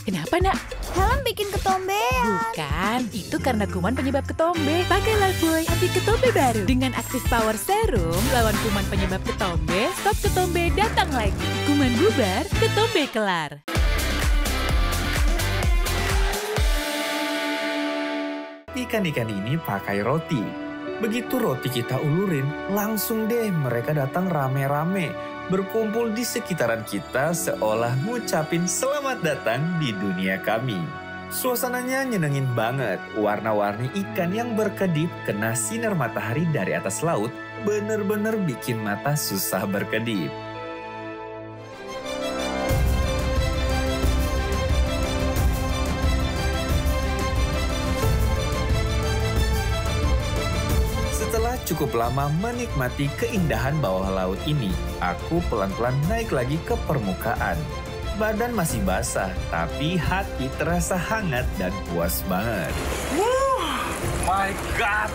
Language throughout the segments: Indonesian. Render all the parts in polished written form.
Kenapa, Nak? Helm bikin ketombean. Bukan, itu karena kuman penyebab ketombe. Pakai Lifebuoy anti ketombe baru. Dengan Active Power Serum, lawan kuman penyebab ketombe, stop ketombe datang lagi. Kuman bubar, ketombe kelar. Ikan-ikan ini pakai roti. Begitu roti kita ulurin, langsung deh mereka datang rame-rame. Berkumpul di sekitaran kita seolah ngucapin selamat datang di dunia kami. Suasananya nyenengin banget. Warna-warni ikan yang berkedip kena sinar matahari dari atas laut bener-bener bikin mata susah berkedip. Setelah cukup lama menikmati keindahan bawah laut ini, aku pelan-pelan naik lagi ke permukaan. Badan masih basah, tapi hati terasa hangat dan puas banget. My God!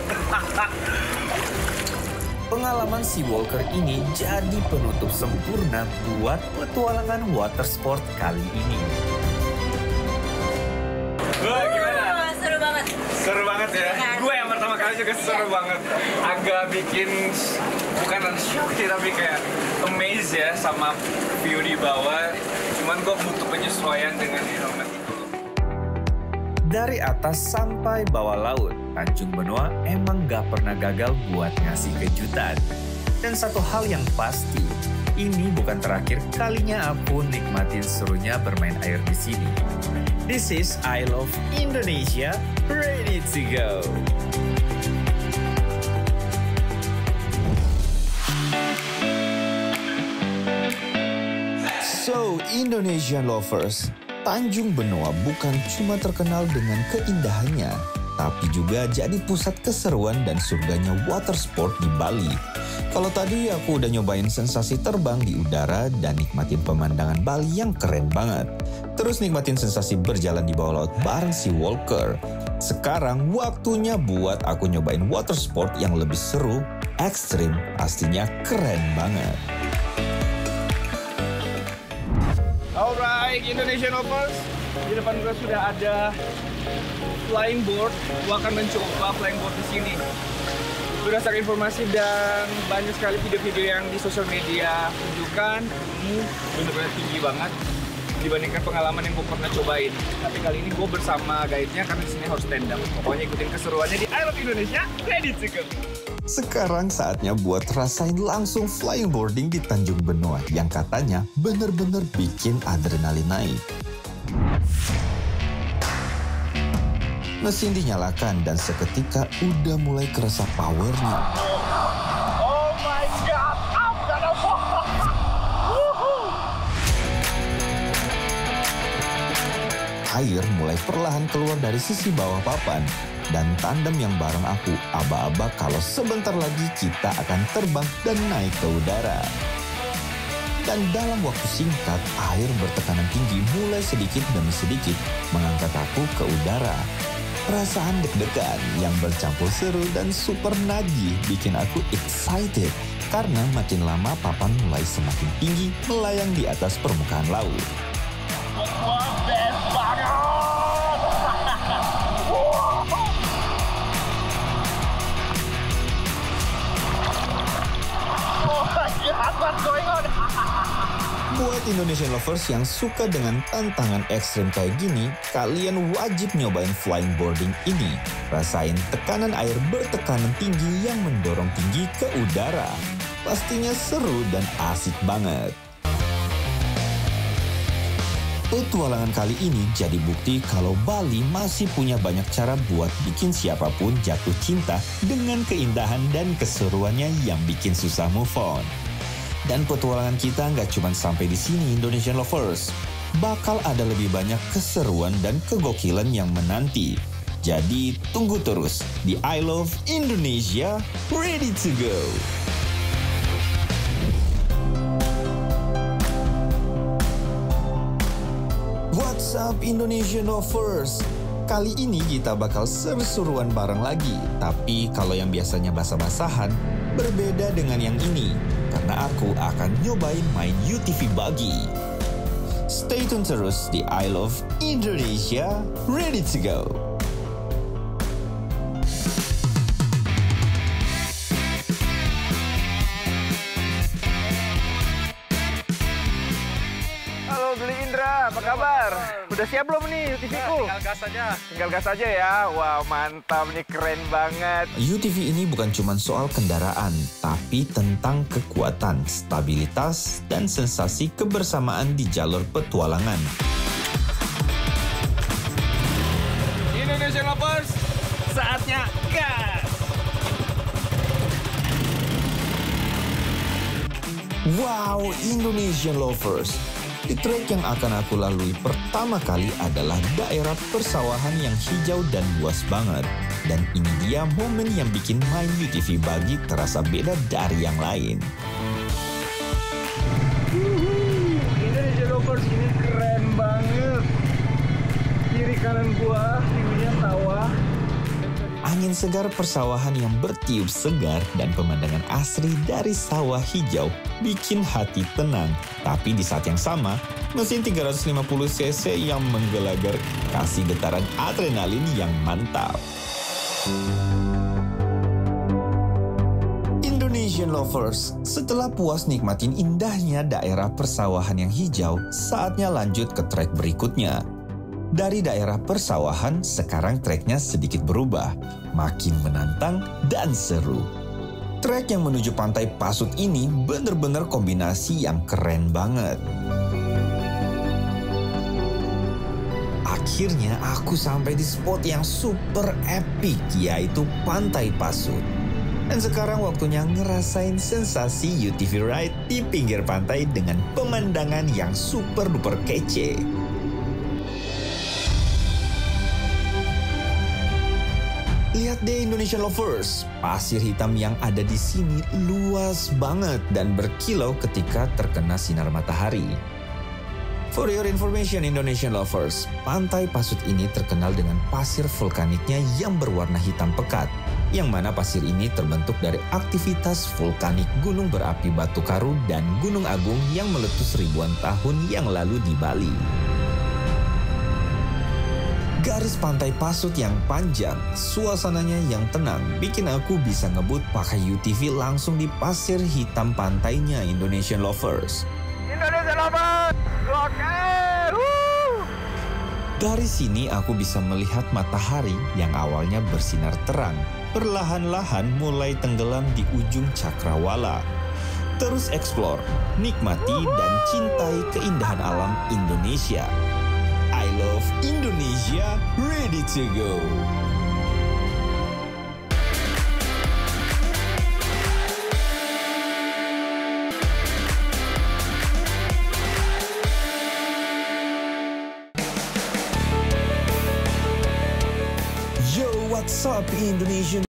Pengalaman Seawalker ini jadi penutup sempurna buat petualangan water sport kali ini. Wah, gimana? Seru banget. Seru banget ya. Gue yang pertama kali juga seru banget. Agak bikin bukan shock sih, tapi kayak amazed ya sama view di bawah. Cuman gue butuh penyesuaian dengan helmet itu. Dari atas sampai bawah laut, Tanjung Benoa emang gak pernah gagal buat ngasih kejutan. Dan satu hal yang pasti, ini bukan terakhir kalinya aku nikmatin serunya bermain air di sini. This is I Love Indonesia, ready to go. So, Indonesian lovers, Tanjung Benoa bukan cuma terkenal dengan keindahannya, tapi juga jadi pusat keseruan dan surganya water sport di Bali. Kalau tadi aku udah nyobain sensasi terbang di udara dan nikmatin pemandangan Bali yang keren banget. Terus nikmatin sensasi berjalan di bawah laut bareng Seawalker. Sekarang waktunya buat aku nyobain water sport yang lebih seru, ekstrim, pastinya keren banget. Alright, Indonesian lovers. Di depan gue sudah ada flying board. Gue akan mencoba flying board di sini. Berdasarkan informasi dan banyak sekali video-video yang di sosial media tunjukkan, ini benar-benar tinggi banget dibandingkan pengalaman yang gue pernah cobain. Tapi kali ini gue bersama guide-nya karena di sini harus stand up. Pokoknya ikutin keseruannya di I Love Indonesia, ready to go. Sekarang saatnya buat rasain langsung flying boarding di Tanjung Benoa yang katanya bener-bener bikin adrenalin naik. Mesin dinyalakan dan seketika udah mulai kerasa powernya. Oh my God, I'm gonna fall. Air mulai perlahan keluar dari sisi bawah papan. Dan tandem yang bareng aku aba-aba kalau sebentar lagi kita akan terbang dan naik ke udara. Dan dalam waktu singkat, air bertekanan tinggi mulai sedikit demi sedikit mengangkat aku ke udara. Perasaan deg-degan yang bercampur seru dan super nagih bikin aku excited karena makin lama papan mulai semakin tinggi melayang di atas permukaan laut. Buat Indonesian lovers yang suka dengan tantangan ekstrim kayak gini, kalian wajib nyobain flying boarding ini. Rasain tekanan air bertekanan tinggi yang mendorong tinggi ke udara. Pastinya seru dan asik banget. Petualangan kali ini jadi bukti kalau Bali masih punya banyak cara buat bikin siapapun jatuh cinta dengan keindahan dan keseruannya yang bikin susah move on. Dan petualangan kita nggak cuma sampai di sini, Indonesian lovers. Bakal ada lebih banyak keseruan dan kegokilan yang menanti. Jadi tunggu terus di I Love Indonesia, ready to go. What's up Indonesian lovers? Kali ini kita bakal seru-seruan bareng lagi. Tapi kalau yang biasanya basah-basahan, berbeda dengan yang ini. Karena aku akan nyobain main UTV buggy. Stay tune terus di I Love Indonesia, ready to go. Halo Beli Indra, apa kabar? Udah siap belum nih UTV-ku? Tinggal gas aja. Tinggal gas aja ya. Wah, mantap nih, keren banget. UTV ini bukan cuma soal kendaraan, tapi tentang kekuatan, stabilitas, dan sensasi kebersamaan di jalur petualangan. Indonesian Lovers, saatnya gas! Wow, Indonesian Lovers! Di trek yang akan aku lalui pertama kali adalah daerah persawahan yang hijau dan luas banget. Dan ini dia momen yang bikin main UTV buggy terasa beda dari yang lain. Indonesian Lovers, ini keren banget. Kiri kanan gua, tingginya sawah. Angin segar persawahan yang bertiup segar dan pemandangan asri dari sawah hijau bikin hati tenang. Tapi di saat yang sama, mesin 350 cc yang menggelagar kasih getaran adrenalin yang mantap. Indonesian Lovers, setelah puas nikmatin indahnya daerah persawahan yang hijau, saatnya lanjut ke trek berikutnya. Dari daerah persawahan, sekarang treknya sedikit berubah, makin menantang dan seru. Trek yang menuju Pantai Pasut ini bener-bener kombinasi yang keren banget. Akhirnya aku sampai di spot yang super epic, yaitu Pantai Pasut. Dan sekarang waktunya ngerasain sensasi UTV ride di pinggir pantai dengan pemandangan yang super duper kece. Lihat deh Indonesian Lovers, pasir hitam yang ada di sini luas banget dan berkilau ketika terkena sinar matahari. For your information Indonesian Lovers, Pantai Pasut ini terkenal dengan pasir vulkaniknya yang berwarna hitam pekat, yang mana pasir ini terbentuk dari aktivitas vulkanik gunung berapi Batu Karu dan Gunung Agung yang meletus ribuan tahun yang lalu di Bali. Garis pantai Pasut yang panjang, suasananya yang tenang, bikin aku bisa ngebut pakai UTV langsung di pasir hitam pantainya Indonesian Lovers. Indonesian Lovers, oke! Dari sini aku bisa melihat matahari yang awalnya bersinar terang, perlahan-lahan mulai tenggelam di ujung cakrawala. Terus explore, nikmati dan cintai keindahan alam Indonesia. I love Indonesia, ready to go. Yo, what's up Indonesian